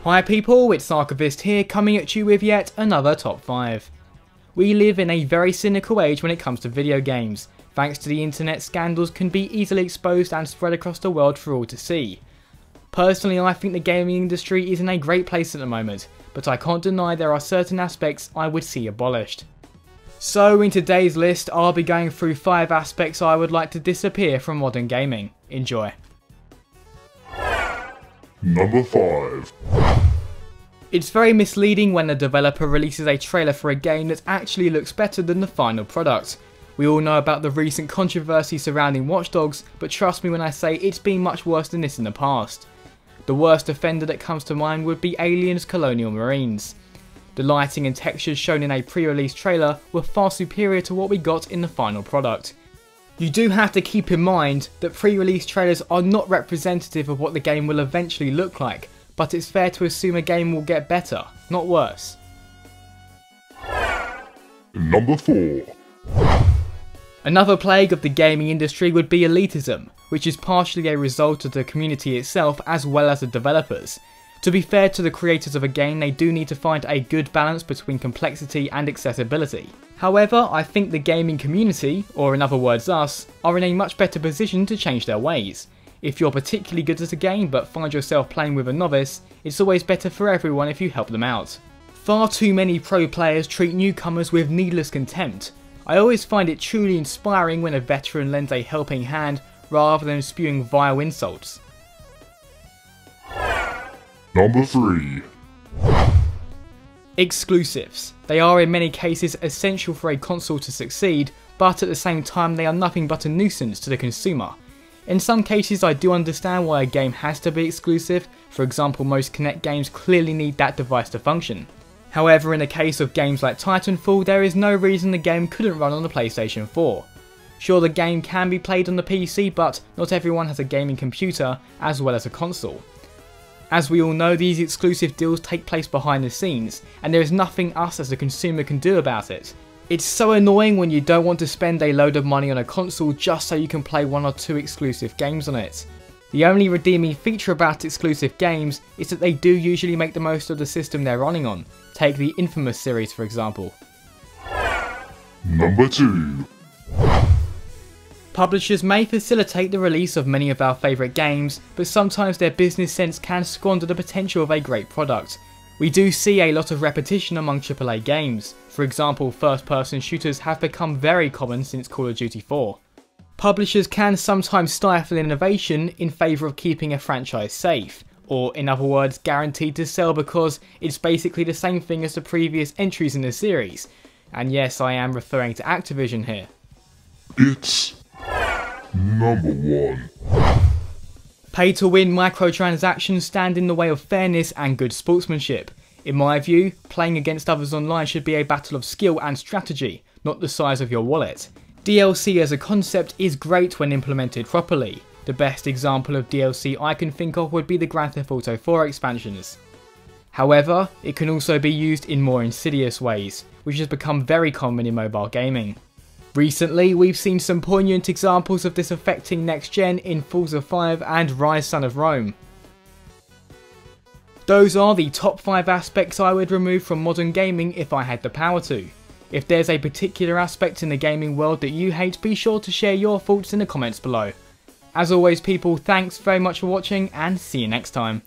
Hi people, it's Archivist here, coming at you with yet another top 5. We live in a very cynical age when it comes to video games. Thanks to the internet, scandals can be easily exposed and spread across the world for all to see. Personally, I think the gaming industry is in a great place at the moment, but I can't deny there are certain aspects I would see abolished. So in today's list, I'll be going through 5 aspects I would like to disappear from modern gaming. Enjoy. Number 5. It's very misleading when a developer releases a trailer for a game that actually looks better than the final product. We all know about the recent controversy surrounding Watch Dogs, but trust me when I say it's been much worse than this in the past. The worst offender that comes to mind would be Aliens Colonial Marines. The lighting and textures shown in a pre-release trailer were far superior to what we got in the final product. You do have to keep in mind that pre-release trailers are not representative of what the game will eventually look like, but it's fair to assume a game will get better, not worse. Number 4. Another plague of the gaming industry would be elitism, which is partially a result of the community itself as well as the developers. To be fair to the creators of a game, they do need to find a good balance between complexity and accessibility. However, I think the gaming community, or in other words us, are in a much better position to change their ways. If you're particularly good at a game but find yourself playing with a novice, it's always better for everyone if you help them out. Far too many pro players treat newcomers with needless contempt. I always find it truly inspiring when a veteran lends a helping hand rather than spewing vile insults. Number 3. Exclusives. They are in many cases essential for a console to succeed, but at the same time they are nothing but a nuisance to the consumer. In some cases I do understand why a game has to be exclusive, for example most Kinect games clearly need that device to function. However, in the case of games like Titanfall, there is no reason the game couldn't run on the PlayStation 4. Sure, the game can be played on the PC, but not everyone has a gaming computer as well as a console. As we all know, these exclusive deals take place behind the scenes, and there is nothing us as a consumer can do about it. It's so annoying when you don't want to spend a load of money on a console just so you can play 1 or 2 exclusive games on it. The only redeeming feature about exclusive games is that they do usually make the most of the system they're running on. Take the Infamous series for example. Number 2. Publishers may facilitate the release of many of our favourite games, but sometimes their business sense can squander the potential of a great product. We do see a lot of repetition among AAA games. For example, first-person shooters have become very common since Call of Duty 4. Publishers can sometimes stifle innovation in favour of keeping a franchise safe, or in other words guaranteed to sell because it's basically the same thing as the previous entries in the series. And yes, I am referring to Activision here. It's number 1. Pay-to-win microtransactions stand in the way of fairness and good sportsmanship. In my view, playing against others online should be a battle of skill and strategy, not the size of your wallet. DLC as a concept is great when implemented properly. The best example of DLC I can think of would be the Grand Theft Auto 4 expansions. However, it can also be used in more insidious ways, which has become very common in mobile gaming. Recently, we've seen some poignant examples of this affecting next gen in Forza 5 and Rise Son of Rome. Those are the top 5 aspects I would remove from modern gaming if I had the power to. If there's a particular aspect in the gaming world that you hate, be sure to share your thoughts in the comments below. As always people, thanks very much for watching and see you next time.